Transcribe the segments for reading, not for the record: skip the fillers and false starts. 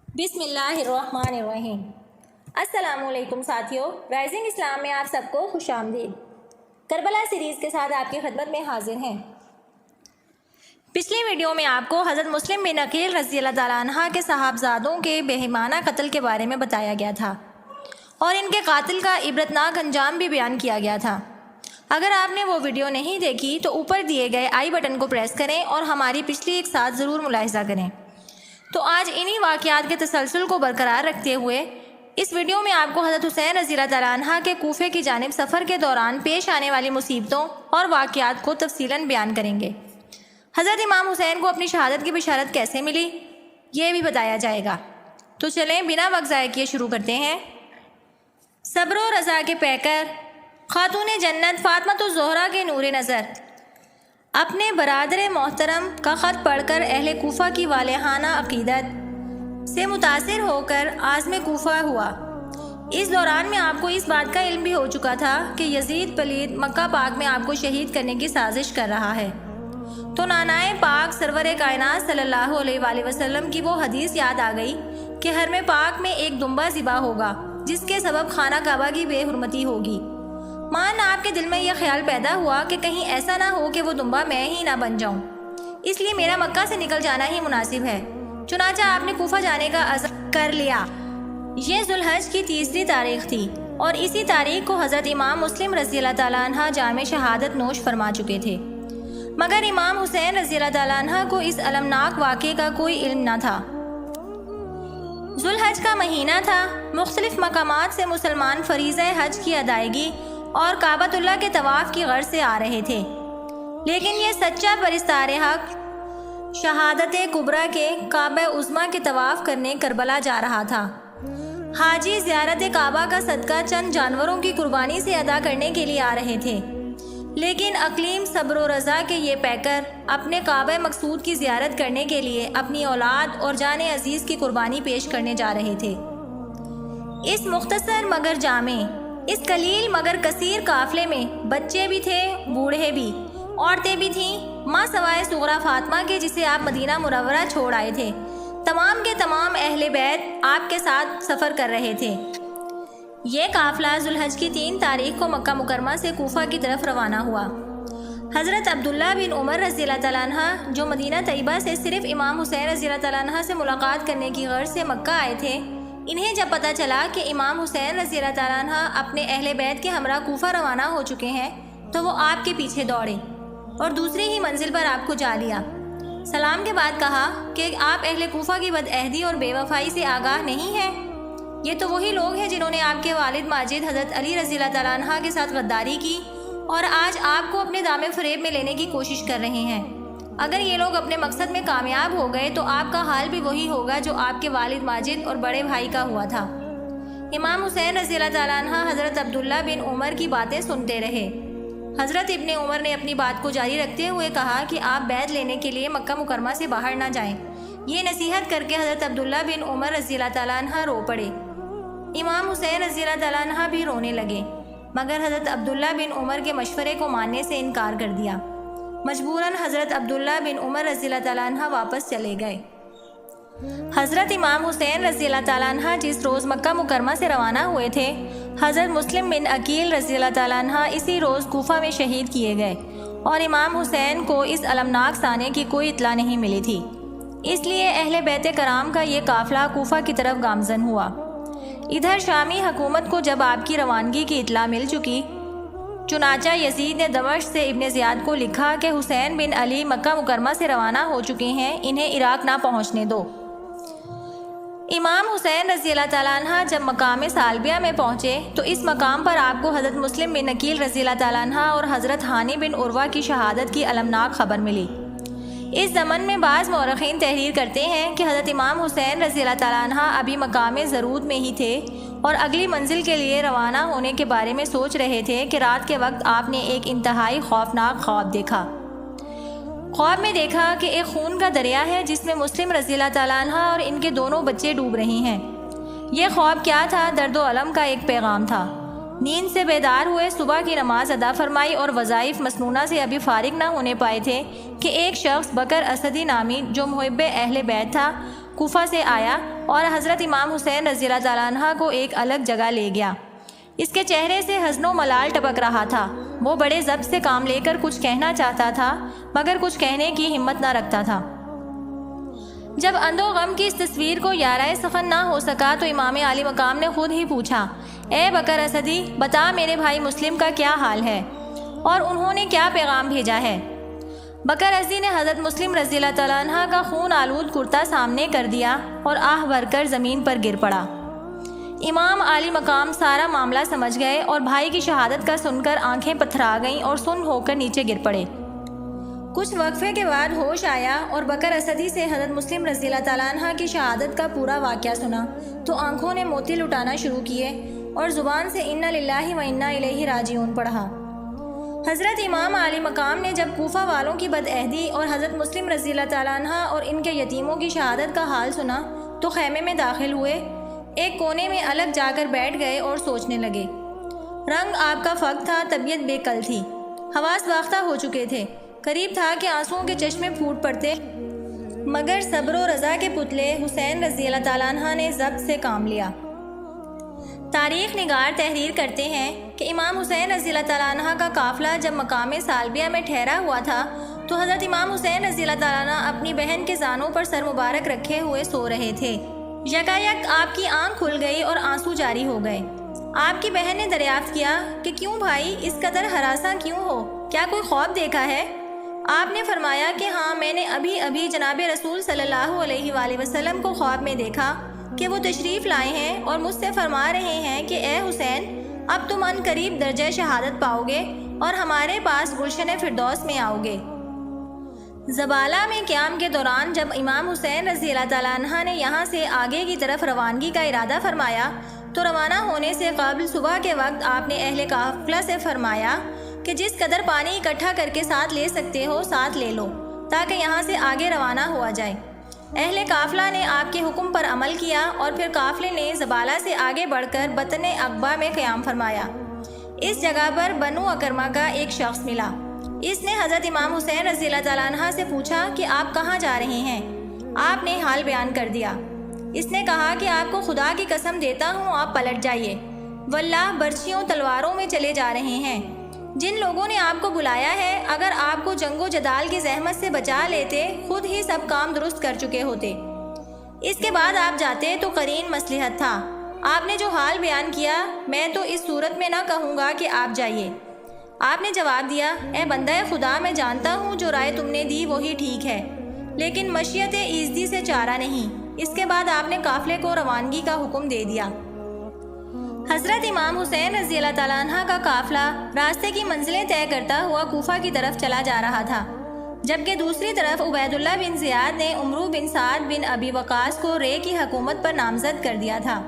بسم اللہ الرحمن الرحیم۔ السلام علیکم ساتھیوں، رائزنگ اسلام میں آپ سب کو خوش آمدید۔ کربلا سیریز کے ساتھ آپ کی خدمت میں حاضر ہیں۔ پچھلی ویڈیو میں آپ کو حضرت مسلم بن عقیل رضی اللہ تعالیٰ عنہ کے صاحبزادوں کے بےایمانہ قتل کے بارے میں بتایا گیا تھا اور ان کے قاتل کا عبرتناک انجام بھی بیان کیا گیا تھا۔ اگر آپ نے وہ ویڈیو نہیں دیکھی تو اوپر دیے گئے آئی بٹن کو پریس کریں اور ہماری پچھلی ایک ساتھ ضرور ملاحظہ کریں۔ تو آج انہی واقعات کے تسلسل کو برقرار رکھتے ہوئے اس ویڈیو میں آپ کو حضرت حسین رضی اللہ تعالیٰ عنہ کے کوفے کی جانب سفر کے دوران پیش آنے والی مصیبتوں اور واقعات کو تفصیلاً بیان کریں گے۔ حضرت امام حسین کو اپنی شہادت کی بشارت کیسے ملی یہ بھی بتایا جائے گا۔ تو چلیں بنا وقت ضائع کیے شروع کرتے ہیں۔ صبر و رضا کے پیکر خاتون جنت فاطمۃ الزہرا کے نور نظر اپنے برادر محترم کا خط پڑھ کر اہل کوفہ کی والہانہ عقیدت سے متاثر ہو کر عازم کوفہ ہوا۔ اس دوران میں آپ کو اس بات کا علم بھی ہو چکا تھا کہ یزید پلید مکہ پاک میں آپ کو شہید کرنے کی سازش کر رہا ہے۔ تو نانائے پاک سرور کائنات صلی اللہ علیہ وآلہ وسلم کی وہ حدیث یاد آ گئی کہ حرم پاک میں ایک دمبا ذبح ہوگا جس کے سبب خانہ کعبہ کی بے حرمتی ہوگی۔ مان آپ کے دل میں یہ خیال پیدا ہوا کہ کہیں ایسا نہ ہو کہ وہ دمبا میں ہی نہ بن جاؤں، اس لیے میرا مکہ سے نکل جانا ہی مناسب ہے۔ چنانچہ آپ نے کوفہ جانے کا عزم کر لیا۔ یہ ذوالحج کی 30 تاریخ تھی اور اسی تاریخ کو حضرت امام مسلم رضی اللہ تعالیٰ عنہ جام شہادت نوش فرما چکے تھے، مگر امام حسین رضی اللہ تعالیٰ عنہ کو اس المناک واقعے کا کوئی علم نہ تھا۔ ذوالحج کا مہینہ تھا، مختلف مقامات سے مسلمان فریضہ حج کی ادائیگی اور کعبۃ اللہ کے طواف کی غرض سے آ رہے تھے، لیکن یہ سچا پرستار حق شہادت کبریٰ کے کعبہ عظمیٰ کے طواف کرنے کربلا جا رہا تھا۔ حاجی زیارت کعبہ کا صدقہ چند جانوروں کی قربانی سے ادا کرنے کے لیے آ رہے تھے، لیکن اقلیم صبر و رضا کے یہ پیکر اپنے کعبہ مقصود کی زیارت کرنے کے لیے اپنی اولاد اور جان عزیز کی قربانی پیش کرنے جا رہے تھے۔ اس مختصر مگر جامع، اس قلیل مگر کثیر قافلے میں بچے بھی تھے، بوڑھے بھی، عورتیں بھی تھیں، ماں سوائے صغرا فاطمہ کے جسے آپ مدینہ منورہ چھوڑ آئے تھے۔ تمام کے تمام اہل بیت آپ کے ساتھ سفر کر رہے تھے۔ یہ قافلہ ذوالحج کی 3 تاریخ کو مکہ مکرمہ سے کوفہ کی طرف روانہ ہوا۔ حضرت عبداللہ بن عمر رضی اللہ تعالیٰ عنہ جو مدینہ طیبہ سے صرف امام حسین رضی اللہ تعالیٰ عنہ سے ملاقات کرنے کی غرض سے مکہ آئے تھے، انہیں جب پتہ چلا کہ امام حسین رضی اللہ تعالیٰ عنہ اپنے اہل بیت کے ہمراہ کوفہ روانہ ہو چکے ہیں تو وہ آپ کے پیچھے دوڑے اور دوسری ہی منزل پر آپ کو جا لیا۔ سلام کے بعد کہا کہ آپ اہل کوفہ کی بدعہدی اور بے وفائی سے آگاہ نہیں ہیں؟ یہ تو وہی لوگ ہیں جنہوں نے آپ کے والد ماجد حضرت علی رضی اللہ تعالیٰ عنہ کے ساتھ غداری کی اور آج آپ کو اپنے دام فریب میں لینے کی کوشش کر رہے ہیں۔ اگر یہ لوگ اپنے مقصد میں کامیاب ہو گئے تو آپ کا حال بھی وہی ہوگا جو آپ کے والد ماجد اور بڑے بھائی کا ہوا تھا۔ امام حسین رضی اللہ تعالیٰ عنہ حضرت عبداللہ بن عمر کی باتیں سنتے رہے۔ حضرت ابن عمر نے اپنی بات کو جاری رکھتے ہوئے کہا کہ آپ بیعت لینے کے لیے مکہ مکرمہ سے باہر نہ جائیں۔ یہ نصیحت کر کے حضرت عبداللہ بن عمر رضی اللہ تعالیٰ عنہ رو پڑے۔ امام حسین رضی اللہ تعالیٰ عنہ بھی رونے لگے، مگر حضرت عبداللہ بن عمر کے مشورے کو ماننے سے انکار کر دیا۔ مجبوراً حضرت عبداللہ بن عمر رضی اللہ تعالیٰ عنہ واپس چلے گئے۔ حضرت امام حسین رضی اللہ تعالیٰ عنہ جس روز مکہ مکرمہ سے روانہ ہوئے تھے، حضرت مسلم بن عقیل رضی اللہ تعالیٰ عنہ اسی روز کوفہ میں شہید کیے گئے اور امام حسین کو اس المناک سانے کی کوئی اطلاع نہیں ملی تھی۔ اس لیے اہل بیت کرام کا یہ قافلہ کوفہ کی طرف گامزن ہوا۔ ادھر شامی حکومت کو جب آپ کی روانگی کی اطلاع مل چکی، چنانچہ یزید نے دمشق سے ابن زیاد کو لکھا کہ حسین بن علی مکہ مکرمہ سے روانہ ہو چکے ہیں، انہیں عراق نہ پہنچنے دو۔ امام حسین رضی اللہ تعالیٰ عنہ جب مقام سالبیہ میں پہنچے تو اس مقام پر آپ کو حضرت مسلم بن عقیل رضی اللہ تعالیٰ عنہ اور حضرت ہانی بن عروہ کی شہادت کی المناک خبر ملی۔ اس زمن میں بعض مورخین تحریر کرتے ہیں کہ حضرت امام حسین رضی اللہ تعالیٰ عنہ ابھی مقام زرود میں ہی تھے اور اگلی منزل کے لیے روانہ ہونے کے بارے میں سوچ رہے تھے کہ رات کے وقت آپ نے ایک انتہائی خوفناک خواب دیکھا۔ خواب میں دیکھا کہ ایک خون کا دریا ہے جس میں مسلم رضی اللہ تعالیٰ عنہ اور ان کے دونوں بچے ڈوب رہے ہیں۔ یہ خواب کیا تھا؟ درد و الم کا ایک پیغام تھا۔ نیند سے بیدار ہوئے، صبح کی نماز ادا فرمائی اور وظائف مسنونہ سے ابھی فارغ نہ ہونے پائے تھے کہ ایک شخص بکر اسدی نامی جو محب اہل بیت تھا کوفہ سے آیا اور حضرت امام حسین رضی اللہ تعالیٰ عنہ کو ایک الگ جگہ لے گیا۔ اس کے چہرے سے حزن و ملال ٹپک رہا تھا۔ وہ بڑے ضبط سے کام لے کر کچھ کہنا چاہتا تھا مگر کچھ کہنے کی ہمت نہ رکھتا تھا۔ جب اندو غم کی اس تصویر کو یارائے سخن نہ ہو سکا تو امام عالی مقام نے خود ہی پوچھا، اے بکر اسدی، بتا میرے بھائی مسلم کا کیا حال ہے اور انہوں نے کیا پیغام بھیجا ہے؟ بکر اسدی نے حضرت مسلم رضی اللہ تعالیٰ عنہ کا خون آلود کرتا سامنے کر دیا اور آہ بھر کر زمین پر گر پڑا۔ امام عالی مقام سارا معاملہ سمجھ گئے اور بھائی کی شہادت کا سن کر آنکھیں پتھرا گئیں اور سن ہو کر نیچے گر پڑے۔ کچھ وقفے کے بعد ہوش آیا اور بکر اسدی سے حضرت مسلم رضی اللہ تعالیٰ عنہ کی شہادت کا پورا واقعہ سنا تو آنکھوں نے موتی لٹانا شروع کیے اور زبان سے انا للہ و انا الیہ راجعون پڑھا۔ حضرت امام عالی مقام نے جب کوفہ والوں کی بدعہدی اور حضرت مسلم رضی اللہ تعالیٰ عنہ اور ان کے یتیموں کی شہادت کا حال سنا تو خیمے میں داخل ہوئے، ایک کونے میں الگ جا کر بیٹھ گئے اور سوچنے لگے۔ رنگ آپ کا فق تھا، طبیعت بے کل تھی، حواس باختہ ہو چکے تھے، قریب تھا کہ آنسوؤں کے چشمے پھوٹ پڑتے، مگر صبر و رضا کے پتلے حسین رضی اللہ تعالیٰ عنہ نے ضبط سے کام لیا۔ تاریخ نگار تحریر کرتے ہیں کہ امام حسین رضی اللہ تعالیٰ عنہ کا قافلہ جب مقام سالبیہ میں ٹھہرا ہوا تھا تو حضرت امام حسین رضی اللہ تعالیٰ عنہ اپنی بہن کے زانوں پر سر مبارک رکھے ہوئے سو رہے تھے۔ یکایک آپ کی آنکھ کھل گئی اور آنسو جاری ہو گئے۔ آپ کی بہن نے دریافت کیا کہ کیوں بھائی، اس قدر ہراساں کیوں ہو؟ کیا کوئی خواب دیکھا ہے؟ آپ نے فرمایا کہ ہاں، میں نے ابھی جناب رسول صلی اللہ علیہ وآلہ وسلم کو خواب میں دیکھا کہ وہ تشریف لائے ہیں اور مجھ سے فرما رہے ہیں کہ اے حسین، اب تم ان قریب درجہ شہادت پاؤ گے اور ہمارے پاس گلشن فردوس میں آؤ گے۔ زبالہ میں قیام کے دوران جب امام حسین رضی اللہ تعالیٰ عنہ نے یہاں سے آگے کی طرف روانگی کا ارادہ فرمایا تو روانہ ہونے سے قبل صبح کے وقت آپ نے اہل قافلہ سے فرمایا کہ جس قدر پانی اکٹھا کر کے ساتھ لے سکتے ہو ساتھ لے لو تاکہ یہاں سے آگے روانہ ہوا جائے۔ اہل قافلہ نے آپ کے حکم پر عمل کیا اور پھر قافلے نے زبالہ سے آگے بڑھ کر بطن عقبہ میں قیام فرمایا۔ اس جگہ پر بنو اکرمہ کا ایک شخص ملا۔ اس نے حضرت امام حسین رضی اللہ تعالیٰ عنہ سے پوچھا کہ آپ کہاں جا رہے ہیں؟ آپ نے حال بیان کر دیا۔ اس نے کہا کہ آپ کو خدا کی قسم دیتا ہوں آپ پلٹ جائیے، واللہ برچھیوں تلواروں میں چلے جا رہے ہیں۔ جن لوگوں نے آپ کو بلایا ہے اگر آپ کو جنگ و جدال کی زحمت سے بچا لیتے خود ہی سب کام درست کر چکے ہوتے۔ اس کے بعد آپ جاتے تو قرین مصلحت تھا۔ آپ نے جو حال بیان کیا میں تو اس صورت میں نہ کہوں گا کہ آپ جائیے۔ آپ نے جواب دیا، اے بندہ خدا، میں جانتا ہوں جو رائے تم نے دی وہی ٹھیک ہے، لیکن مشیت ایزدی سے چارہ نہیں۔ اس کے بعد آپ نے قافلے کو روانگی کا حکم دے دیا۔ حضرت امام حسین رضی اللہ تعالیٰ عنہ کا قافلہ راستے کی منزلیں طے کرتا ہوا کوفہ کی طرف چلا جا رہا تھا، جبکہ دوسری طرف عبید اللہ بن زیاد نے عمرو بن سعد بن ابی وقاص کو رے کی حکومت پر نامزد کر دیا تھا۔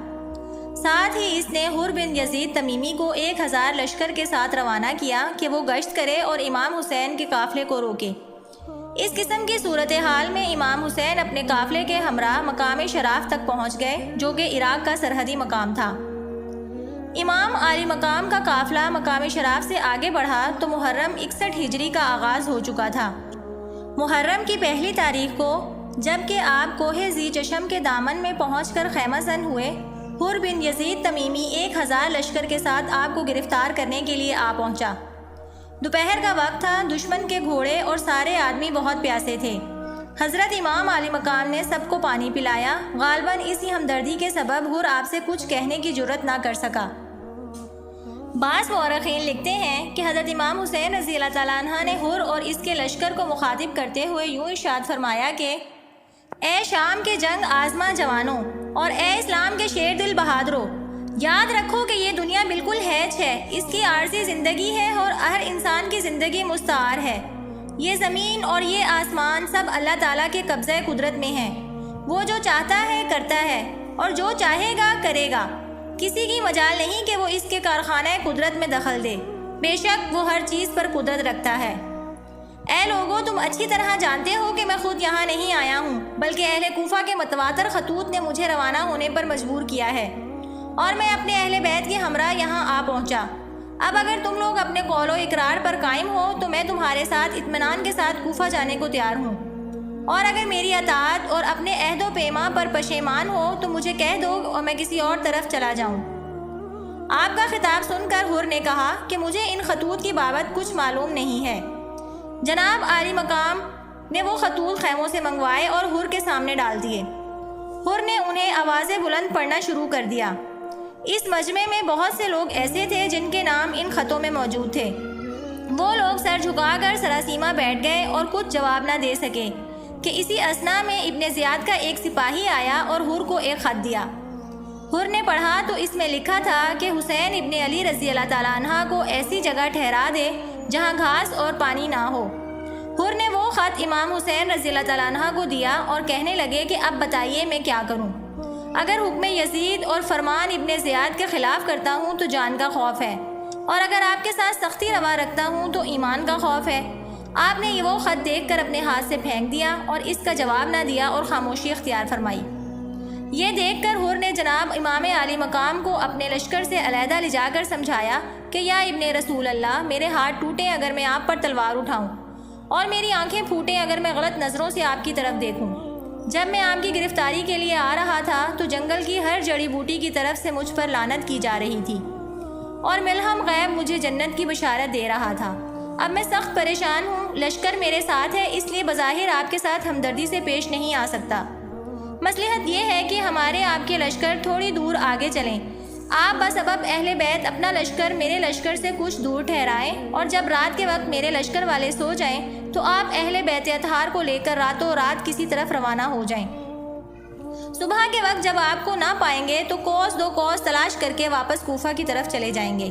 ساتھ ہی اس نے حر بن یزید تمیمی کو 1000 لشکر کے ساتھ روانہ کیا کہ وہ گشت کرے اور امام حسین کے قافلے کو روکے۔ اس قسم کی صورتحال میں امام حسین اپنے قافلے کے ہمراہ مقام شراف تک پہنچ گئے جو کہ عراق کا سرحدی مقام تھا۔ امام عالی مقام کا قافلہ مقام شراف سے آگے بڑھا تو محرم 61 ہجری کا آغاز ہو چکا تھا۔ محرم کی پہلی تاریخ کو جبکہ آپ کوہ ذی چشم کے دامن میں پہنچ کر خیمہ زن ہوئے، حر بن یزید تمیمی 1000 لشکر کے ساتھ آپ کو گرفتار کرنے کے لیے آ پہنچا۔ دوپہر کا وقت تھا، دشمن کے گھوڑے اور سارے آدمی بہت پیاسے تھے۔ حضرت امام عالی مقام نے سب کو پانی پلایا۔ غالباً اسی ہمدردی کے سبب حر آپ سے کچھ کہنے کی جرت نہ کر سکا۔ بعض مورخین لکھتے ہیں کہ حضرت امام حسین رضی اللہ تعالیٰ عنہ نے حر اور اس کے لشکر کو مخاطب کرتے ہوئے یوں ارشاد فرمایا کہ اے شام کے جنگ آزما جوانوں اور اے اسلام کے شیر دل بہادروں، یاد رکھو کہ یہ دنیا بالکل ہیچ ہے، اس کی عارضی زندگی ہے اور ہر انسان کی زندگی مستعار ہے۔ یہ زمین اور یہ آسمان سب اللہ تعالیٰ کے قبضہ قدرت میں ہیں۔ وہ جو چاہتا ہے کرتا ہے اور جو چاہے گا کرے گا۔ کسی کی مجال نہیں کہ وہ اس کے کارخانہ قدرت میں دخل دے، بے شک وہ ہر چیز پر قدرت رکھتا ہے۔ اے لوگوں، تم اچھی طرح جانتے ہو کہ میں خود یہاں نہیں آیا ہوں، بلکہ اہل کوفہ کے متواتر خطوط نے مجھے روانہ ہونے پر مجبور کیا ہے اور میں اپنے اہل بیت کے ہمراہ یہاں آ پہنچا۔ اب اگر تم لوگ اپنے قول و اقرار پر قائم ہو تو میں تمہارے ساتھ اطمینان کے ساتھ کوفہ جانے کو تیار ہوں، اور اگر میری اطاعت اور اپنے عہد و پیما پر پشیمان ہو تو مجھے کہہ دو اور میں کسی اور طرف چلا جاؤں۔ آپ کا خطاب سن کر حر نے کہا کہ مجھے ان خطوط کی بابت کچھ معلوم نہیں ہے۔ جناب عالی مقام نے وہ خطوط خیموں سے منگوائے اور حر کے سامنے ڈال دیے۔ حر نے انہیں آواز بلند پڑھنا شروع کر دیا۔ اس مجمع میں بہت سے لوگ ایسے تھے جن کے نام ان خطوں میں موجود تھے۔ وہ لوگ سر جھکا کر سراسیمہ بیٹھ گئے اور کچھ جواب نہ دے سکے کہ اسی اثنا میں ابن زیاد کا ایک سپاہی آیا اور حر کو ایک خط دیا۔ حر نے پڑھا تو اس میں لکھا تھا کہ حسین ابن علی رضی اللہ تعالیٰ عنہ کو ایسی جگہ ٹھہرا دے جہاں گھاس اور پانی نہ ہو۔ حر نے وہ خط امام حسین رضی اللہ تعالیٰ عنہ کو دیا اور کہنے لگے کہ اب بتائیے میں کیا کروں۔ اگر حکم یزید اور فرمان ابن زیاد کے خلاف کرتا ہوں تو جان کا خوف ہے، اور اگر آپ کے ساتھ سختی روا رکھتا ہوں تو ایمان کا خوف ہے۔ آپ نے یہ وہ خط دیکھ کر اپنے ہاتھ سے پھینک دیا اور اس کا جواب نہ دیا اور خاموشی اختیار فرمائی۔ یہ دیکھ کر حر نے جناب امام عالی مقام کو اپنے لشکر سے علیحدہ لے جا کر سمجھایا کہ یا ابن رسول اللہ، میرے ہاتھ ٹوٹیں اگر میں آپ پر تلوار اٹھاؤں، اور میری آنکھیں پھوٹیں اگر میں غلط نظروں سے آپ کی طرف دیکھوں۔ جب میں آپ کی گرفتاری کے لیے آ رہا تھا تو جنگل کی ہر جڑی بوٹی کی طرف سے مجھ پر لعنت کی جا رہی تھی، اور ملہم غیب مجھے جنت کی بشارت دے رہا تھا۔ اب میں سخت پریشان ہوں، لشکر میرے ساتھ ہے، اس لیے بظاہر آپ کے ساتھ ہمدردی سے پیش نہیں آ سکتا۔ مصلحت یہ ہے کہ ہمارے آپ کے لشکر تھوڑی دور آگے چلیں۔ آپ بسبب اہل بیت اپنا لشکر میرے لشکر سے کچھ دور ٹھہرائیں، اور جب رات کے وقت میرے لشکر والے سو جائیں تو آپ اہل بیت اطہار کو لے کر راتوں رات کسی طرف روانہ ہو جائیں۔ صبح کے وقت جب آپ کو نہ پائیں گے تو کوس دو کوس تلاش کر کے واپس کوفہ کی طرف چلے جائیں گے۔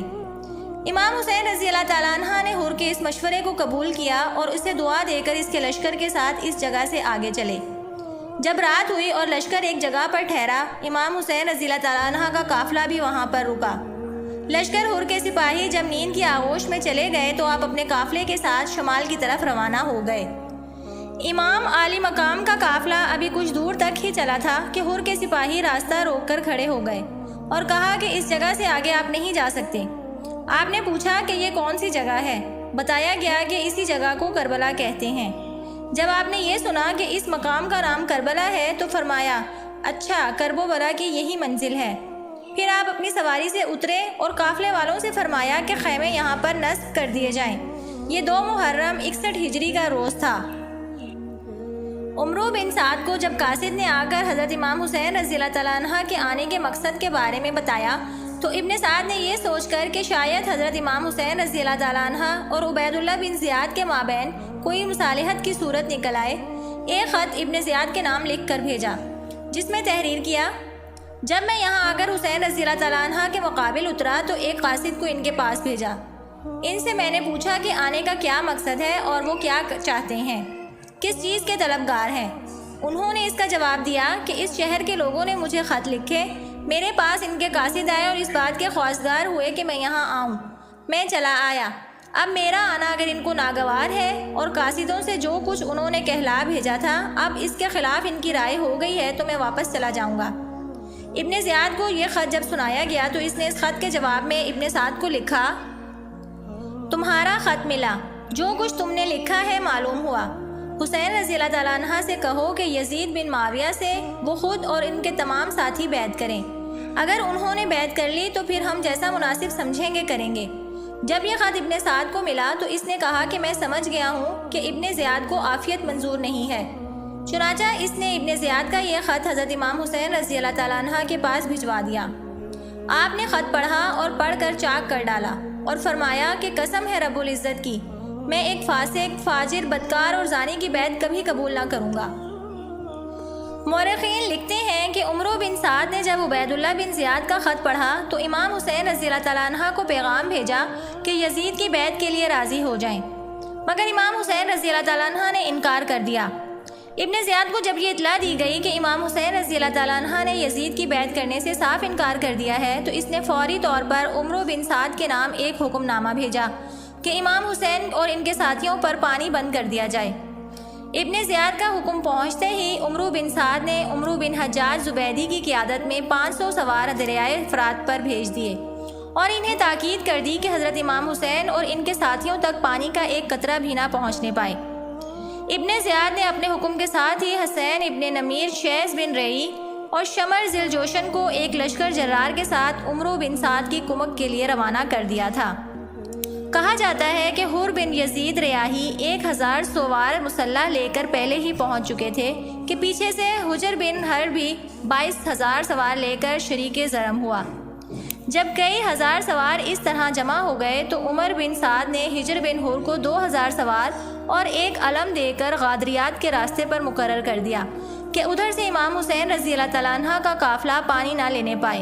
امام حسین رضی اللہ تعالیٰ عنہ نے حر کے اس مشورے کو قبول کیا اور اسے دعا دے کر اس کے لشکر کے ساتھ اس جگہ سے آگے چلے۔ جب رات ہوئی اور لشکر ایک جگہ پر ٹھہرا، امام حسین رضی اللہ تعالیٰ عنہ کا قافلہ بھی وہاں پر رکا۔ لشکر حر کے سپاہی جب نیند کی آغوش میں چلے گئے تو آپ اپنے قافلے کے ساتھ شمال کی طرف روانہ ہو گئے۔ امام عالی مقام کا قافلہ ابھی کچھ دور تک ہی چلا تھا کہ حر کے سپاہی راستہ روک کر کھڑے ہو گئے اور کہا کہ اس جگہ سے آگے آپ نہیں جا سکتے۔ آپ نے پوچھا کہ یہ کون سی جگہ ہے؟ بتایا گیا کہ اسی جگہ کو کربلا کہتے ہیں۔ جب آپ نے یہ سنا کہ اس مقام کا نام کربلا ہے تو فرمایا، اچھا، کرب و بلا کی یہی منزل ہے۔ پھر آپ اپنی سواری سے اترے اور قافلے والوں سے فرمایا کہ خیمے یہاں پر نصب کر دیے جائیں۔ یہ 2 محرم 61 ہجری کا روز تھا۔ عمرو بن سعد کو جب قاصد نے آ کر حضرت امام حسین رضی اللہ تعالیٰ عنہ کے آنے کے مقصد کے بارے میں بتایا تو ابن سعد نے یہ سوچ کر کہ شاید حضرت امام حسین رضی اللہ تعالیٰ عنہ اور عبید اللہ بن زیاد کے مابین کوئی مصالحت کی صورت نکل آئے، ایک خط ابن زیاد کے نام لکھ کر بھیجا جس میں تحریر کیا، جب میں یہاں آ کر حسین رضی اللہ تعالیٰ عنہ کے مقابل اترا تو ایک قاصد کو ان کے پاس بھیجا۔ ان سے میں نے پوچھا کہ آنے کا کیا مقصد ہے اور وہ کیا چاہتے ہیں، کس چیز کے طلبگار ہیں۔ انہوں نے اس کا جواب دیا کہ اس شہر کے لوگوں نے مجھے خط لکھے، میرے پاس ان کے قاصد آئے اور اس بات کے خواستگار ہوئے کہ میں یہاں آؤں، میں چلا آیا۔ اب میرا آنا اگر ان کو ناگوار ہے اور قاصدوں سے جو کچھ انہوں نے کہلا بھیجا تھا اب اس کے خلاف ان کی رائے ہو گئی ہے تو میں واپس چلا جاؤں گا۔ ابن زیاد کو یہ خط جب سنایا گیا تو اس نے اس خط کے جواب میں ابن سعد کو لکھا، تمہارا خط ملا، جو کچھ تم نے لکھا ہے معلوم ہوا۔ حسین رضی اللہ تعالیٰ عنہ سے کہو کہ یزید بن معاویہ سے وہ خود اور ان کے تمام ساتھی بیعت کریں، اگر انہوں نے بیعت کر لی تو پھر ہم جیسا مناسب سمجھیں گے کریں گے۔ جب یہ خط ابن سعد کو ملا تو اس نے کہا کہ میں سمجھ گیا ہوں کہ ابن زیاد کو عافیت منظور نہیں ہے۔ چنانچہ اس نے ابن زیاد کا یہ خط حضرت امام حسین رضی اللہ تعالیٰ عنہ کے پاس بھجوا دیا۔ آپ نے خط پڑھا اور پڑھ کر چاک کر ڈالا اور فرمایا کہ قسم ہے رب العزت کی، میں ایک فاسق، فاجر، بدکار اور زانی کی بیعت کبھی قبول نہ کروں گا۔ مورخین لکھتے ہیں کہ عمرو بن سعد نے جب عبید اللہ بن زیاد کا خط پڑھا تو امام حسین رضی اللہ تعالیٰ عنہ کو پیغام بھیجا کہ یزید کی بیعت کے لیے راضی ہو جائیں، مگر امام حسین رضی اللہ تعالیٰ عنہ نے انکار کر دیا۔ ابن زیاد کو جب یہ اطلاع دی گئی کہ امام حسین رضی اللہ تعالیٰ عنہ نے یزید کی بیعت کرنے سے صاف انکار کر دیا ہے تو اس نے فوری طور پر عمرو بن سعد کے نام ایک حکم نامہ بھیجا کہ امام حسین اور ان کے ساتھیوں پر پانی بند کر دیا جائے۔ ابن زیاد کا حکم پہنچتے ہی عمرو بن سعد نے عمرو بن حجاج زبیدی کی قیادت میں 500 سوار دریائے فرات پر بھیج دیے اور انہیں تاکید کر دی کہ حضرت امام حسین اور ان کے ساتھیوں تک پانی کا ایک قطرہ بھی نہ پہنچنے پائے۔ ابن زیاد نے اپنے حکم کے ساتھ ہی حسین ابن نمیر، شیس بن رئی اور شمر ذی الجوشن کو ایک لشکر جرار کے ساتھ عمرو بن سعد کی کمک کے لیے روانہ کر دیا تھا۔ کہا جاتا ہے کہ حر بن یزید ریاحی 1000 سوار مسلح لے کر پہلے ہی پہنچ چکے تھے کہ پیچھے سے حجر بن حرب بھی 22,000 سوار لے کر شریک زرم ہوا۔ جب کئی ہزار سوار اس طرح جمع ہو گئے تو عمر بن سعد نے حجر بن حر کو 2000 سوار اور ایک علم دے کر غادریات کے راستے پر مقرر کر دیا کہ ادھر سے امام حسین رضی اللہ تعالیٰ عنہ کا قافلہ پانی نہ لینے پائے،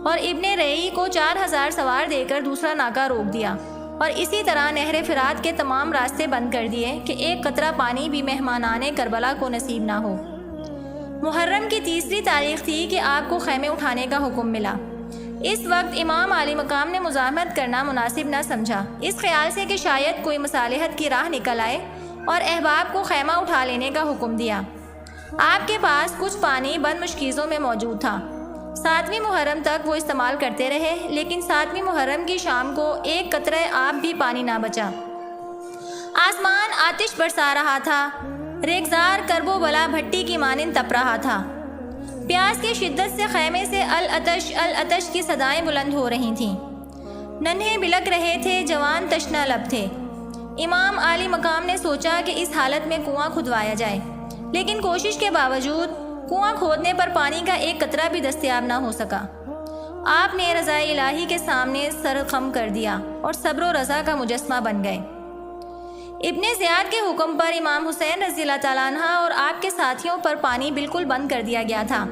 اور ابن رئی کو 4000 سوار دے کر دوسرا ناکہ روک دیا، اور اسی طرح نہر فرات کے تمام راستے بند کر دیے کہ ایک قطرہ پانی بھی مہمانان کربلا کو نصیب نہ ہو۔ محرم کی 3 تاریخ تھی کہ آپ کو خیمے اٹھانے کا حکم ملا۔ اس وقت امام عالی مقام نے مزاحمت کرنا مناسب نہ سمجھا، اس خیال سے کہ شاید کوئی مصالحت کی راہ نکل آئے، اور احباب کو خیمہ اٹھا لینے کا حکم دیا۔ آپ کے پاس کچھ پانی بند مشکیزوں میں موجود تھا۔ 7ویں محرم تک وہ استعمال کرتے رہے، لیکن 7ویں محرم کی شام کو ایک قطرہ آب بھی پانی نہ بچا۔ آسمان آتش برسا رہا تھا، ریگزار کرب و بلا بھٹی کی مانند تپ رہا تھا۔ پیاس کی شدت سے خیمے سے العطش العطش کی صدائیں بلند ہو رہی تھیں۔ ننھے بلک رہے تھے، جوان تشنہ لب تھے۔ امام عالی مقام نے سوچا کہ اس حالت میں کنواں کھدوایا جائے، لیکن کوشش کے باوجود کنواں کھودنے پر پانی کا ایک قطرہ بھی دستیاب نہ ہو سکا۔ آپ نے رضا الہی کے سامنے سر خم کر دیا اور صبر و رضا کا مجسمہ بن گئے۔ ابن زیاد کے حکم پر امام حسین رضی اللہ تعالیٰ عنہ اور آپ کے ساتھیوں پر پانی بالکل بند کر دیا گیا تھا۔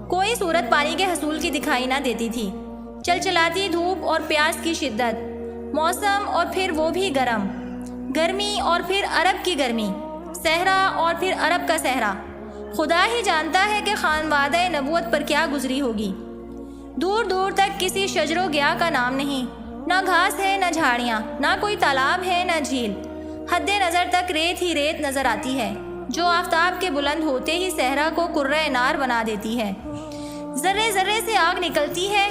کوئی صورت پانی کے حصول کی دکھائی نہ دیتی تھی۔ چلچلاتی دھوپ اور پیاس کی شدت، موسم اور پھر وہ بھی گرم، گرمی اور پھر عرب کی گرمی، صحرا اور پھر عرب کا صحرا، خدا ہی جانتا ہے کہ خانوادہ نبوت پر کیا گزری ہوگی۔ دور دور تک کسی شجر و گیا کا نام نہیں، نہ گھاس ہے نہ جھاڑیاں، نہ کوئی تالاب ہے نہ جھیل، حد نظر تک ریت ہی ریت نظر آتی ہے، جو آفتاب کے بلند ہوتے ہی صحرا کو کرۂ نار بنا دیتی ہے۔ ذرے ذرے سے آگ نکلتی ہے،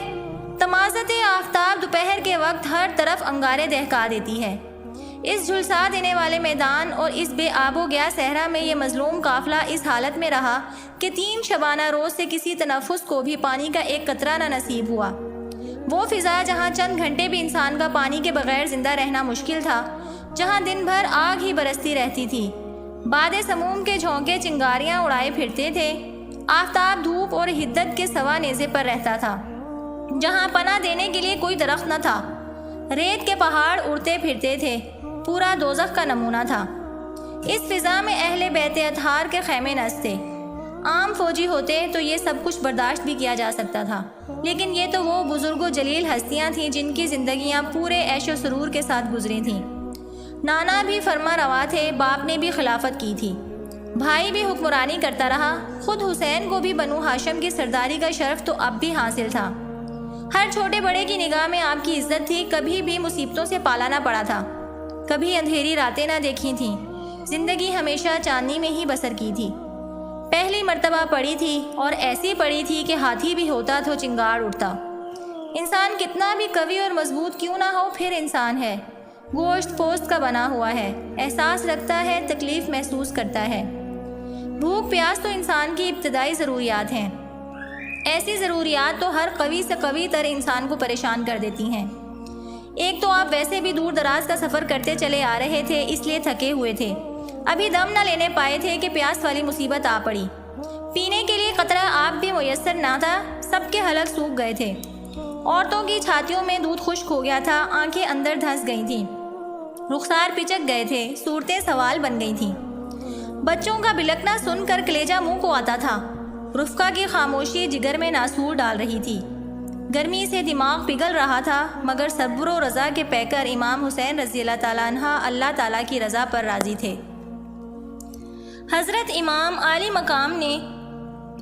تمازت آفتاب دوپہر کے وقت ہر طرف انگارے دہکا دیتی ہے۔ اس جھلسا دینے والے میدان اور اس بے آب و گیا صحرا میں یہ مظلوم قافلہ اس حالت میں رہا کہ 3 شبانہ روز سے کسی تنفس کو بھی پانی کا ایک قطرہ نہ نصیب ہوا۔ وہ فضا جہاں چند گھنٹے بھی انسان کا پانی کے بغیر زندہ رہنا مشکل تھا، جہاں دن بھر آگ ہی برستی رہتی تھی، باد سموم کے جھونکے چنگاریاں اڑائے پھرتے تھے، آفتاب دھوپ اور حدت کے سوا نیزے پر رہتا تھا، جہاں پناہ دینے کے لیے کوئی درخت نہ تھا، ریت کے پہاڑ اڑتے پھرتے تھے، پورا دوزخ کا نمونہ تھا۔ اس فضا میں اہل بیت اطہار کے خیمے نصب تھے۔ عام فوجی ہوتے تو یہ سب کچھ برداشت بھی کیا جا سکتا تھا، لیکن یہ تو وہ بزرگ و جلیل ہستیاں تھیں جن کی زندگیاں پورے عیش و سرور کے ساتھ گزری تھیں۔ نانا بھی فرما روا تھے، باپ نے بھی خلافت کی تھی، بھائی بھی حکمرانی کرتا رہا، خود حسین کو بھی بنو ہاشم کی سرداری کا شرف تو اب بھی حاصل تھا۔ ہر چھوٹے بڑے کی نگاہ میں آپ کی عزت تھی، کبھی بھی مصیبتوں سے پالا نہ پڑا تھا، کبھی اندھیری راتیں نہ دیکھی تھیں، زندگی ہمیشہ چاندنی میں ہی بسر کی تھی۔ پہلی مرتبہ پڑی تھی اور ایسی پڑی تھی کہ ہاتھی بھی ہوتا تو چنگاڑ اٹھتا۔ انسان کتنا بھی قوی اور مضبوط کیوں نہ ہو، پھر انسان ہے، گوشت پوست کا بنا ہوا ہے، احساس رکھتا ہے، تکلیف محسوس کرتا ہے۔ بھوک پیاس تو انسان کی ابتدائی ضروریات ہیں۔ ایسی ضروریات تو ہر قوی سے قوی تر انسان کو پریشان کر دیتی ہیں۔ ایک تو آپ ویسے بھی دور دراز کا سفر کرتے چلے آ رہے تھے، اس لیے تھکے ہوئے تھے، ابھی دم نہ لینے پائے تھے کہ پیاس والی مصیبت آ پڑی۔ پینے کے لیے قطرہ آب بھی میسر نہ تھا، سب کے حلق سوکھ گئے تھے، عورتوں کی چھاتیوں میں دودھ خشک ہو گیا تھا، آنکھیں اندر دھنس گئی تھیں، رخسار پچک گئے تھے، صورتیں سوال بن گئی تھیں۔ بچوں کا بلکنا سن کر کلیجہ منہ کو آتا تھا، رفقا کی خاموشی جگر میں ناسور ڈال رہی تھی، گرمی سے دماغ پگھل رہا تھا، مگر صبر و رضا کے پیکر امام حسین رضی اللہ تعالیٰ عنہ اللہ تعالیٰ کی رضا پر راضی تھے۔ حضرت امام عالی مقام نے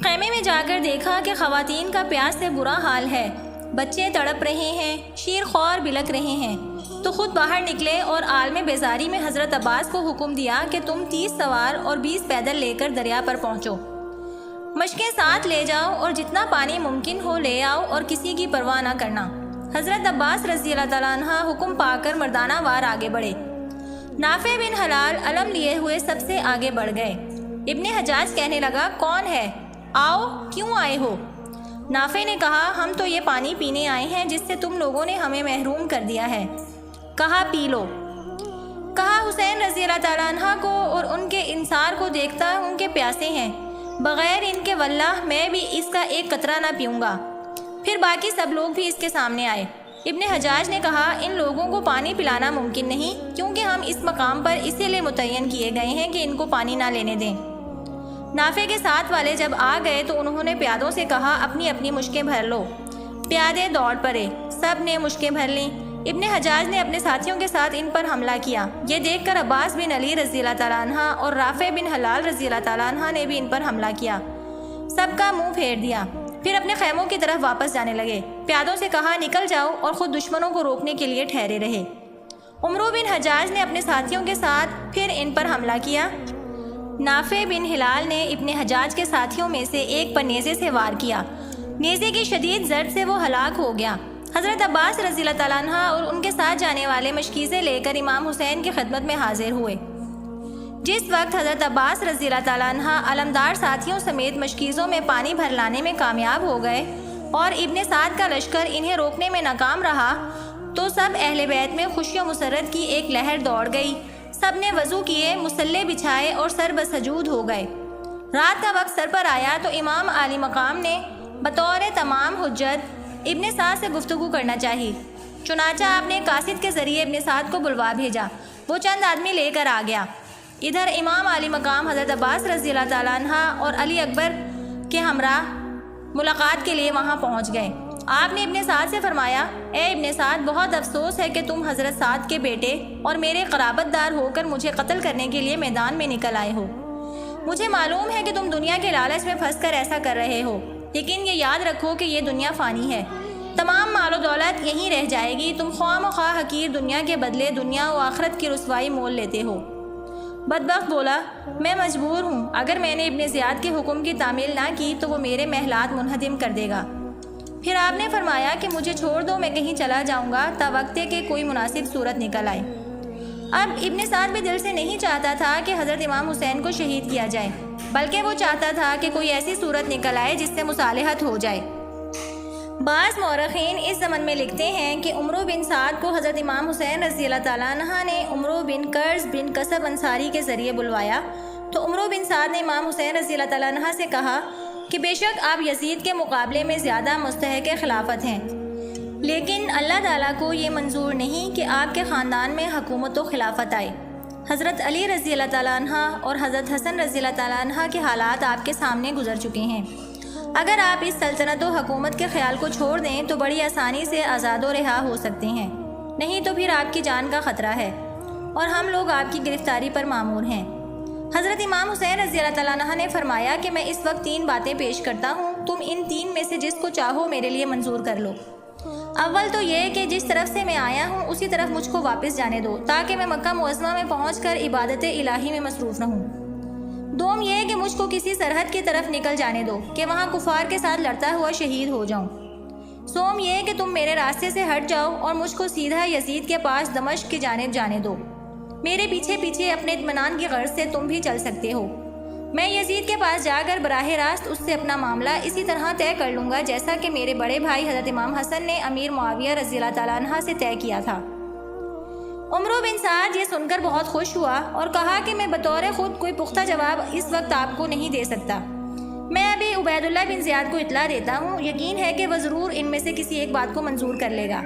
خیمے میں جا کر دیکھا کہ خواتین کا پیاس سے برا حال ہے، بچے تڑپ رہے ہیں، شیر خوار بلک رہے ہیں، تو خود باہر نکلے اور عالم بیزاری میں حضرت عباس کو حکم دیا کہ تم 30 سوار اور 20 پیدل لے کر دریا پر پہنچو، مشقیں ساتھ لے جاؤ اور جتنا پانی ممکن ہو لے آؤ اور کسی کی پرواہ نہ کرنا۔ حضرت عباس رضی اللہ تعالیٰ عنہ حکم پا کر مردانہ وار آگے بڑھے۔ نافع بن حلال علم لیے ہوئے سب سے آگے بڑھ گئے۔ ابن حجاج کہنے لگا، کون ہے؟ آؤ، کیوں آئے ہو؟ نافع نے کہا، ہم تو یہ پانی پینے آئے ہیں جس سے تم لوگوں نے ہمیں محروم کر دیا ہے۔ کہا، پی لو۔ کہا، حسین رضی اللہ تعالیٰ عنہ کو اور ان کے انصار کو دیکھتا ہوں کہ پیاسے ہیں، بغیر ان کے واللہ میں بھی اس کا ایک قطرہ نہ پیوں گا۔ پھر باقی سب لوگ بھی اس کے سامنے آئے۔ ابن حجاج نے کہا، ان لوگوں کو پانی پلانا ممکن نہیں، کیونکہ ہم اس مقام پر اسی لیے متعین کیے گئے ہیں کہ ان کو پانی نہ لینے دیں۔ نافع کے ساتھ والے جب آ گئے تو انہوں نے پیادوں سے کہا، اپنی اپنی مشکیں بھر لو۔ پیادے دوڑ پڑے، سب نے مشکیں بھر لیں۔ ابن حجاج نے اپنے ساتھیوں کے ساتھ ان پر حملہ کیا۔ یہ دیکھ کر عباس بن علی رضی اللہ تعالیٰ عنہ اور رافع بن حلال رضی اللہ تعالیٰ عنہ نے بھی ان پر حملہ کیا، سب کا منہ پھیر دیا، پھر اپنے خیموں کی طرف واپس جانے لگے۔ پیادوں سے کہا، نکل جاؤ، اور خود دشمنوں کو روکنے کے لیے ٹھہرے رہے۔ عمرو بن حجاج نے اپنے ساتھیوں کے ساتھ پھر ان پر حملہ کیا۔ نافع بن حلال نے ابن حجاج کے ساتھیوں میں سے ایک پر نیزے سے وار کیا۔ نیزے کی شدید ضرب سے وہ ہلاک ہو گیا۔ حضرت عباس رضی اللہ تعالیٰ عنہ اور ان کے ساتھ جانے والے مشکیزیں لے کر امام حسین کی خدمت میں حاضر ہوئے۔ جس وقت حضرت عباس رضی اللہ تعالیٰ عنہ علمدار ساتھیوں سمیت مشکیزوں میں پانی بھر لانے میں کامیاب ہو گئے اور ابن سعد کا لشکر انہیں روکنے میں ناکام رہا، تو سب اہل بیت میں خوشی و مسرت کی ایک لہر دوڑ گئی۔ سب نے وضو کیے، مصلے بچھائے اور سر بسجود ہو گئے۔ رات کا وقت سر پر آیا تو امام عالی مقام نے بطور تمام حجت ابن سعد سے گفتگو کرنا چاہی۔ چنانچہ آپ نے قاصد کے ذریعے ابن سعد کو بلوا بھیجا۔ وہ چند آدمی لے کر آ گیا۔ ادھر امام عالی مقام حضرت عباس رضی اللہ تعالیٰ عنہ اور علی اکبر کے ہمراہ ملاقات کے لیے وہاں پہنچ گئے۔ آپ نے ابن سعد سے فرمایا، اے ابن سعد، بہت افسوس ہے کہ تم حضرت سعد کے بیٹے اور میرے قرابت دار ہو کر مجھے قتل کرنے کے لیے میدان میں نکل آئے ہو۔ مجھے معلوم ہے کہ تم دنیا کے لالچ میں پھنس کر ایسا کر رہے ہو، لیکن یہ یاد رکھو کہ یہ دنیا فانی ہے، تمام مال و دولت یہیں رہ جائے گی۔ تم خواہ مخواہ حقیر دنیا کے بدلے دنیا و آخرت کی رسوائی مول لیتے ہو۔ بدبخت بولا، میں مجبور ہوں، اگر میں نے ابن زیاد کے حکم کی تعمیل نہ کی تو وہ میرے محلات منہدم کر دے گا۔ پھر آپ نے فرمایا کہ مجھے چھوڑ دو، میں کہیں چلا جاؤں گا تا وقت کہ کوئی مناسب صورت نکل آئے۔ اب ابن سعد بھی دل سے نہیں چاہتا تھا کہ حضرت امام حسین کو شہید کیا جائے، بلکہ وہ چاہتا تھا کہ کوئی ایسی صورت نکل آئے جس سے مصالحت ہو جائے۔ بعض مورخین اس زمن میں لکھتے ہیں کہ عمرو بن سعد کو حضرت امام حسین رضی اللہ تعالیٰ عنہ نے عمرو بن قرظ بن قصب انصاری کے ذریعے بلوایا، تو عمرو بن سعد نے امام حسین رضی اللہ تعالیٰ عنہ سے کہا کہ بے شک آپ یزید کے مقابلے میں زیادہ مستحق خلافت ہیں، لیکن اللہ تعالیٰ کو یہ منظور نہیں کہ آپ کے خاندان میں حکومت و خلافت آئے۔ حضرت علی رضی اللہ تعالیٰ عنہ اور حضرت حسن رضی اللہ تعالیٰ عنہ کے حالات آپ کے سامنے گزر چکے ہیں۔ اگر آپ اس سلطنت و حکومت کے خیال کو چھوڑ دیں تو بڑی آسانی سے آزاد و رہا ہو سکتے ہیں، نہیں تو پھر آپ کی جان کا خطرہ ہے اور ہم لوگ آپ کی گرفتاری پر مامور ہیں۔ حضرت امام حسین رضی اللہ تعالیٰ عنہ نے فرمایا کہ میں اس وقت 3 باتیں پیش کرتا ہوں، تم ان 3 میں سے جس کو چاہو میرے لیے منظور کر لو۔ اول تو یہ کہ جس طرف سے میں آیا ہوں اسی طرف مجھ کو واپس جانے دو، تاکہ میں مکہ معظمہ میں پہنچ کر عبادت الہی میں مصروف رہوں۔ دوم یہ کہ مجھ کو کسی سرحد کی طرف نکل جانے دو کہ وہاں کفار کے ساتھ لڑتا ہوا شہید ہو جاؤں۔ سوم یہ کہ تم میرے راستے سے ہٹ جاؤ اور مجھ کو سیدھا یزید کے پاس دمشق کی جانب جانے دو۔ میرے پیچھے پیچھے اپنے اطمینان کی غرض سے تم بھی چل سکتے ہو۔ میں یزید کے پاس جا کر براہ راست اس سے اپنا معاملہ اسی طرح طے کر لوں گا جیسا کہ میرے بڑے بھائی حضرت امام حسن نے امیر معاویہ رضی اللہ تعالیٰ عنہ سے طے کیا تھا۔ عمرو بن سعد یہ سن کر بہت خوش ہوا اور کہا کہ میں بطور خود کوئی پختہ جواب اس وقت آپ کو نہیں دے سکتا، میں ابھی عبید اللہ بن زیاد کو اطلاع دیتا ہوں، یقین ہے کہ وہ ضرور ان میں سے کسی ایک بات کو منظور کر لے گا۔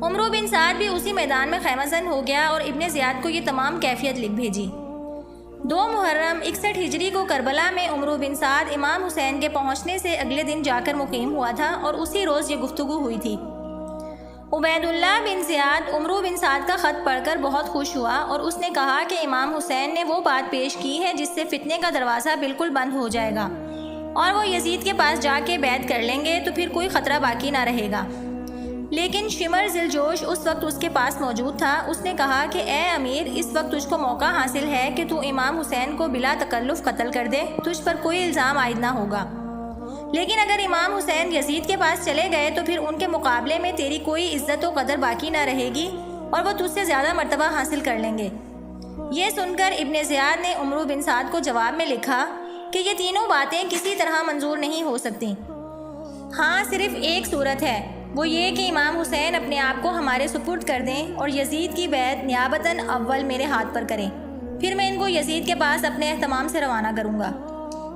عمرو بن سعد بھی اسی میدان میں خیمہ زن ہو گیا اور ابن زیاد کو یہ تمام کیفیت لکھ بھیجی۔ 2 محرم 61 ہجری کو کربلا میں عمرو بن سعد امام حسین کے پہنچنے سے اگلے دن جا کر مقیم ہوا تھا اور اسی روز یہ گفتگو ہوئی تھی۔ عبید اللہ بن زیاد عمرو بن سعد کا خط پڑھ کر بہت خوش ہوا اور اس نے کہا کہ امام حسین نے وہ بات پیش کی ہے جس سے فتنے کا دروازہ بالکل بند ہو جائے گا اور وہ یزید کے پاس جا کے بیعت کر لیں گے تو پھر کوئی خطرہ باقی نہ رہے گا۔ لیکن شمر ذیلجوش اس وقت اس کے پاس موجود تھا۔ اس نے کہا کہ اے امیر، اس وقت تجھ کو موقع حاصل ہے کہ تو امام حسین کو بلا تکلف قتل کر دے، تجھ پر کوئی الزام عائد نہ ہوگا۔ لیکن اگر امام حسین یزید کے پاس چلے گئے تو پھر ان کے مقابلے میں تیری کوئی عزت و قدر باقی نہ رہے گی، اور وہ تجھ سے زیادہ مرتبہ حاصل کر لیں گے۔ یہ سن کر ابن زیاد نے عمرو بن سعد کو جواب میں لکھا کہ یہ تینوں باتیں کسی طرح منظور نہیں ہو سکتی۔ ہاں، صرف ایک صورت ہے، وہ یہ کہ امام حسین اپنے آپ کو ہمارے سپرد کر دیں اور یزید کی بیعت نیابتاً اول میرے ہاتھ پر کریں، پھر میں ان کو یزید کے پاس اپنے اہتمام سے روانہ کروں گا۔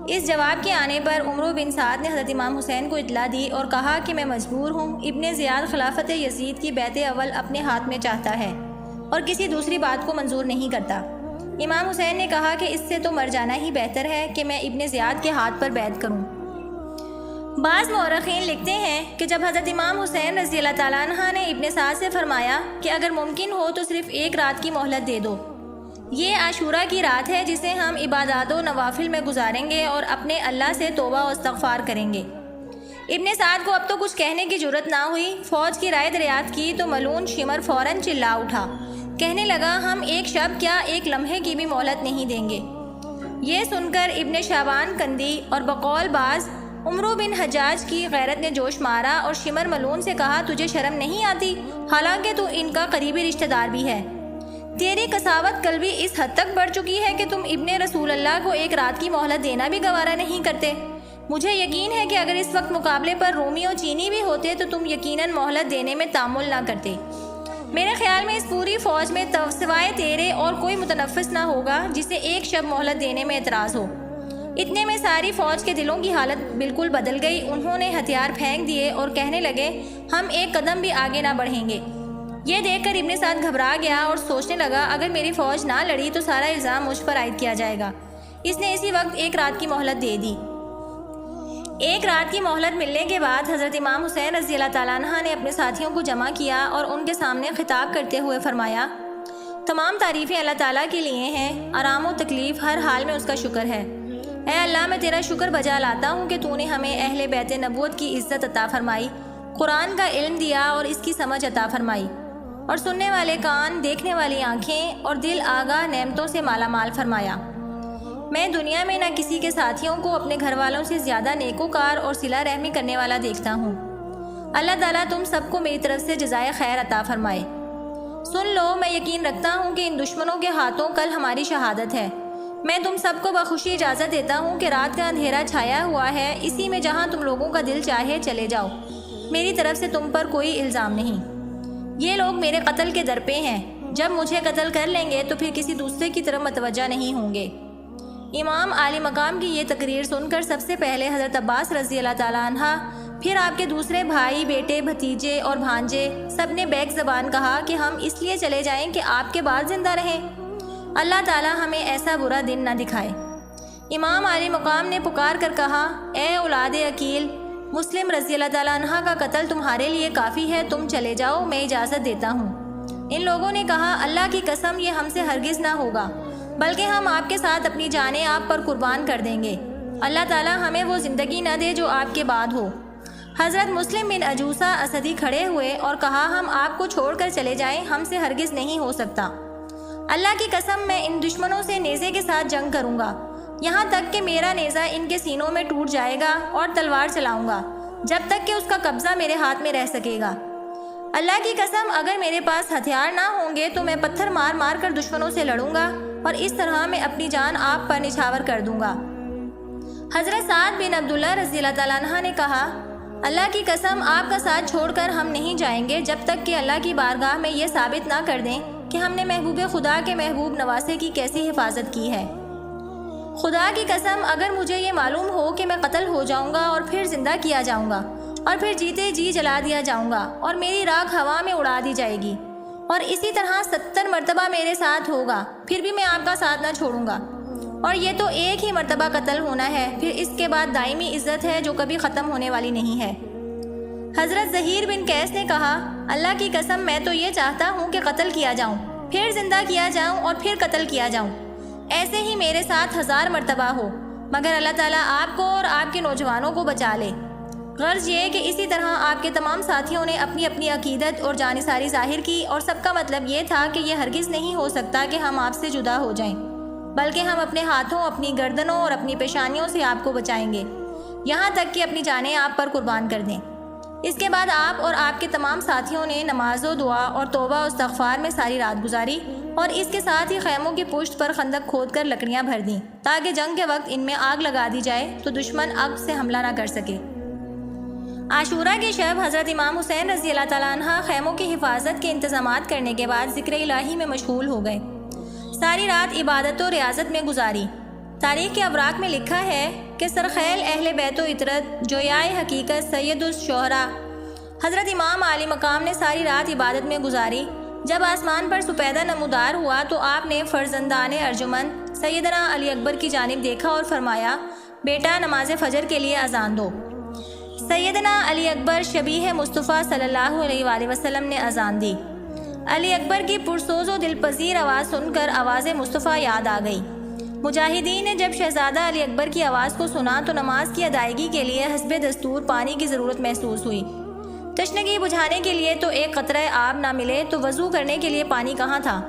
اس جواب کے آنے پر عمرو بن سعد نے حضرت امام حسین کو اطلاع دی اور کہا کہ میں مجبور ہوں، ابن زیاد خلافت یزید کی بیعت اول اپنے ہاتھ میں چاہتا ہے اور کسی دوسری بات کو منظور نہیں کرتا۔ امام حسین نے کہا کہ اس سے تو مر جانا ہی بہتر ہے کہ میں ابن زیاد کے ہاتھ پر بیعت کروں۔ بعض مورخین لکھتے ہیں کہ جب حضرت امام حسین رضی اللہ تعالیٰ عنہ نے ابن سعد سے فرمایا کہ اگر ممکن ہو تو صرف ایک رات کی مہلت دے دو، یہ عاشورہ کی رات ہے جسے ہم عبادات و نوافل میں گزاریں گے اور اپنے اللہ سے توبہ و استغفار کریں گے۔ ابن سعد کو اب تو کچھ کہنے کی جرت نہ ہوئی۔ فوج کی رائے دریافت کی تو ملعون شمر فوراً چلا اٹھا، کہنے لگا ہم ایک شب کیا ایک لمحے کی بھی مہلت نہیں دیں گے۔ یہ سن کر ابن شعبان کندی اور بقول باز عمرو بن حجاج کی غیرت نے جوش مارا اور شمر ملعون سے کہا تجھے شرم نہیں آتی، حالانکہ تو ان کا قریبی رشتہ دار بھی ہے۔ تیری قساوت قلبی اس حد تک بڑھ چکی ہے کہ تم ابن رسول اللہ کو ایک رات کی مہلت دینا بھی گوارا نہیں کرتے۔ مجھے یقین ہے کہ اگر اس وقت مقابلے پر رومی و چینی بھی ہوتے تو تم یقیناً مہلت دینے میں تامل نہ کرتے۔ میرے خیال میں اس پوری فوج میں سوائے تیرے اور کوئی متنفس نہ ہوگا جسے ایک شب مہلت دینے میں اعتراض ہو۔ اتنے میں ساری فوج کے دلوں کی حالت بالکل بدل گئی۔ انہوں نے ہتھیار پھینک دیے اور کہنے لگے ہم ایک قدم بھی آگے نہ بڑھیں گے۔ یہ دیکھ کر ابن سعد گھبرا گیا اور سوچنے لگا اگر میری فوج نہ لڑی تو سارا الزام مجھ پر عائد کیا جائے گا۔ اس نے اسی وقت ایک رات کی مہلت دے دی۔ ایک رات کی مہلت ملنے کے بعد حضرت امام حسین رضی اللہ تعالیٰ عنہ نے اپنے ساتھیوں کو جمع کیا اور ان کے سامنے خطاب کرتے ہوئے فرمایا تمام تعریفیں اللہ تعالیٰ کے لیے ہیں، آرام و تکلیف ہر حال میں اس کا شکر ہے۔ اے اللہ، میں تیرا شکر بجا لاتا ہوں کہ تو نے ہمیں اہل بیت نبوت کی عزت عطا فرمائی، قرآن کا علم دیا اور اس کی سمجھ عطا فرمائی، اور سننے والے کان، دیکھنے والی آنکھیں اور دل آگاہ نعمتوں سے مالا مال فرمایا۔ میں دنیا میں نہ کسی کے ساتھیوں کو اپنے گھر والوں سے زیادہ نیکوکار اور صلہ رحمی کرنے والا دیکھتا ہوں۔ اللہ تعالیٰ تم سب کو میری طرف سے جزائے خیر عطا فرمائے۔ سن لو، میں یقین رکھتا ہوں کہ ان دشمنوں کے ہاتھوں کل ہماری شہادت ہے۔ میں تم سب کو بخوشی اجازت دیتا ہوں کہ رات کا اندھیرا چھایا ہوا ہے، اسی میں جہاں تم لوگوں کا دل چاہے چلے جاؤ، میری طرف سے تم پر کوئی الزام نہیں۔ یہ لوگ میرے قتل کے در پہ ہیں، جب مجھے قتل کر لیں گے تو پھر کسی دوسرے کی طرف متوجہ نہیں ہوں گے۔ امام عالی مقام کی یہ تقریر سن کر سب سے پہلے حضرت عباس رضی اللہ تعالیٰ عنہ، پھر آپ کے دوسرے بھائی، بیٹے، بھتیجے اور بھانجے سب نے بیک زبان کہا کہ ہم اس لیے چلے جائیں کہ آپ کے بعد زندہ رہیں۔ اللہ تعالیٰ ہمیں ایسا برا دن نہ دکھائے۔ امام عالی مقام نے پکار کر کہا اے اولاد عقیل، مسلم رضی اللہ تعالیٰ عنہ کا قتل تمہارے لیے کافی ہے، تم چلے جاؤ، میں اجازت دیتا ہوں۔ ان لوگوں نے کہا اللہ کی قسم یہ ہم سے ہرگز نہ ہوگا، بلکہ ہم آپ کے ساتھ اپنی جانیں آپ پر قربان کر دیں گے۔ اللہ تعالیٰ ہمیں وہ زندگی نہ دے جو آپ کے بعد ہو۔ حضرت مسلم بن عجوسہ اسدی کھڑے ہوئے اور کہا ہم آپ کو چھوڑ کر چلے جائیں، ہم سے ہرگز نہیں ہو سکتا۔ اللہ کی قسم میں ان دشمنوں سے نیزے کے ساتھ جنگ کروں گا، یہاں تک کہ میرا نیزہ ان کے سینوں میں ٹوٹ جائے گا، اور تلوار چلاؤں گا جب تک کہ اس کا قبضہ میرے ہاتھ میں رہ سکے گا۔ اللہ کی قسم اگر میرے پاس ہتھیار نہ ہوں گے تو میں پتھر مار مار کر دشمنوں سے لڑوں گا، اور اس طرح میں اپنی جان آپ پر نچھاور کر دوں گا۔ حضرت سعد بن عبداللہ رضی اللہ تعالیٰ عنہ نے کہا اللہ کی قسم آپ کا ساتھ چھوڑ کر ہم نہیں جائیں گے جب تک کہ اللہ کی بارگاہ میں یہ ثابت نہ کر دیں کہ ہم نے محبوب خدا کے محبوب نواسے کی کیسی حفاظت کی ہے۔ خدا کی قسم اگر مجھے یہ معلوم ہو کہ میں قتل ہو جاؤں گا اور پھر زندہ کیا جاؤں گا اور پھر جیتے جی جلا دیا جاؤں گا اور میری راکھ ہوا میں اڑا دی جائے گی، اور اسی طرح 70 مرتبہ میرے ساتھ ہوگا، پھر بھی میں آپ کا ساتھ نہ چھوڑوں گا، اور یہ تو ایک ہی مرتبہ قتل ہونا ہے، پھر اس کے بعد دائمی عزت ہے جو کبھی ختم ہونے والی نہیں ہے۔ حضرت زہیر بن قیس نے کہا اللہ کی قسم میں تو یہ چاہتا ہوں کہ قتل کیا جاؤں، پھر زندہ کیا جاؤں اور پھر قتل کیا جاؤں، ایسے ہی میرے ساتھ 1000 مرتبہ ہو، مگر اللہ تعالیٰ آپ کو اور آپ کے نوجوانوں کو بچا لے۔ غرض یہ کہ اسی طرح آپ کے تمام ساتھیوں نے اپنی اپنی عقیدت اور جانثاری ظاہر کی، اور سب کا مطلب یہ تھا کہ یہ ہرگز نہیں ہو سکتا کہ ہم آپ سے جدا ہو جائیں، بلکہ ہم اپنے ہاتھوں، اپنی گردنوں اور اپنی پیشانیوں سے آپ کو بچائیں گے، یہاں تک کہ اپنی جانیں آپ پر قربان کر دیں۔ اس کے بعد آپ اور آپ کے تمام ساتھیوں نے نماز و دعا اور توبہ و استغفار میں ساری رات گزاری اور اس کے ساتھ ہی خیموں کی پشت پر خندق کھود کر لکڑیاں بھر دیں تاکہ جنگ کے وقت ان میں آگ لگا دی جائے تو دشمن آگ سے حملہ نہ کر سکے۔ عاشورہ کی شب حضرت امام حسین رضی اللہ تعالیٰ عنہ خیموں کی حفاظت کے انتظامات کرنے کے بعد ذکر الہی میں مشغول ہو گئے، ساری رات عبادت و ریاضت میں گزاری۔ تاریخ کے اوراق میں لکھا ہے کہ سرخیل اہل بیت و عطرت جویائے حقیقت سید الشہرا حضرت امام عالی مقام نے ساری رات عبادت میں گزاری۔ جب آسمان پر سپیدہ نمودار ہوا تو آپ نے فرزندان ارجمن سیدنا علی اکبر کی جانب دیکھا اور فرمایا، بیٹا نماز فجر کے لیے اذان دو۔ سیدنا علی اکبر شبیہ مصطفیٰ صلی اللہ علیہ وآلہ وسلم نے اذان دی۔ علی اکبر کی پرسوز و دلپذیر آواز سن کر آواز مصطفیٰ یاد آ گئی۔ مجاہدین نے جب شہزادہ علی اکبر کی آواز کو سنا تو نماز کی ادائیگی کے لیے حسب دستور پانی کی ضرورت محسوس ہوئی۔ تشنگی بجھانے کے لیے تو ایک قطرہ آب نہ ملے تو وضو کرنے کے لیے پانی کہاں تھا؟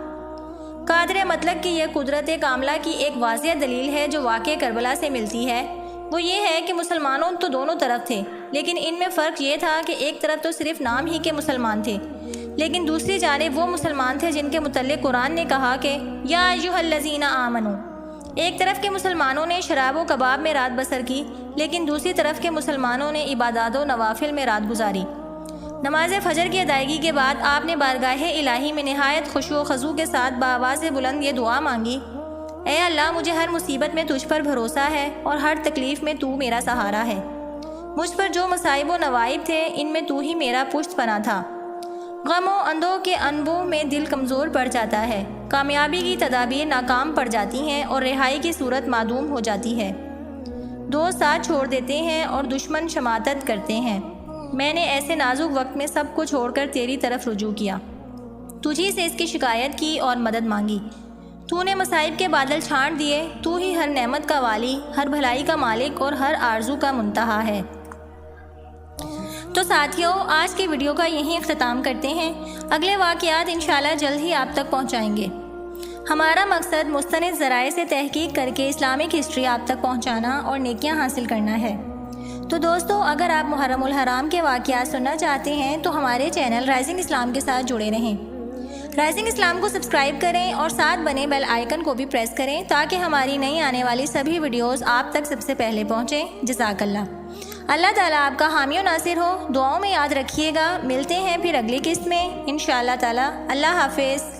قادر مطلق کی یہ قدرت کاملہ کی ایک واضح دلیل ہے جو واقع کربلا سے ملتی ہے، وہ یہ ہے کہ مسلمانوں تو دونوں طرف تھے، لیکن ان میں فرق یہ تھا کہ ایک طرف تو صرف نام ہی کے مسلمان تھے، لیکن دوسری جانب وہ مسلمان تھے جن کے متعلق قرآن نے کہا کہ یا ایھا الذین آمنوا۔ ایک طرف کے مسلمانوں نے شراب و کباب میں رات بسر کی، لیکن دوسری طرف کے مسلمانوں نے عبادات و نوافل میں رات گزاری۔ نماز فجر کی ادائیگی کے بعد آپ نے بارگاہ الہی میں نہایت خشوع و خضوع کے ساتھ بآواز بلند یہ دعا مانگی، اے اللہ مجھے ہر مصیبت میں تجھ پر بھروسہ ہے اور ہر تکلیف میں تو میرا سہارا ہے۔ مجھ پر جو مصائب و نوائب تھے ان میں تو ہی میرا پشت پناہ تھا۔ غم و اندوہ کے انبوں میں دل کمزور پڑ جاتا ہے، کامیابی کی تدابیر ناکام پڑ جاتی ہیں اور رہائی کی صورت معدوم ہو جاتی ہے، دوست ساتھ چھوڑ دیتے ہیں اور دشمن شماتت کرتے ہیں۔ میں نے ایسے نازک وقت میں سب کو چھوڑ کر تیری طرف رجوع کیا، تجھی سے اس کی شکایت کی اور مدد مانگی۔ تو نے مصائب کے بادل چھانٹ دیے، تو ہی ہر نعمت کا والی، ہر بھلائی کا مالک اور ہر آرزو کا منتہا ہے۔ تو ساتھیوں، آج کی ویڈیو کا یہیں اختتام کرتے ہیں، اگلے واقعات انشاءاللہ جلد ہی آپ تک پہنچائیں گے۔ ہمارا مقصد مستند ذرائع سے تحقیق کر کے اسلامک ہسٹری آپ تک پہنچانا اور نیکیاں حاصل کرنا ہے۔ تو دوستو، اگر آپ محرم الحرام کے واقعات سننا چاہتے ہیں تو ہمارے چینل رائزنگ اسلام کے ساتھ جڑے رہیں۔ رائزنگ اسلام کو سبسکرائب کریں اور ساتھ بنے بیل آئیکن کو بھی پریس کریں تاکہ ہماری نئی آنے والی سبھی ویڈیوز آپ تک سب سے پہلے پہنچیں۔ جزاک اللہ۔ اللہ تعالیٰ آپ کا حامی و ناصر ہو، دعاؤں میں یاد رکھیے گا۔ ملتے ہیں پھر اگلی قسط میں انشاءاللہ تعالیٰ۔ اللہ حافظ۔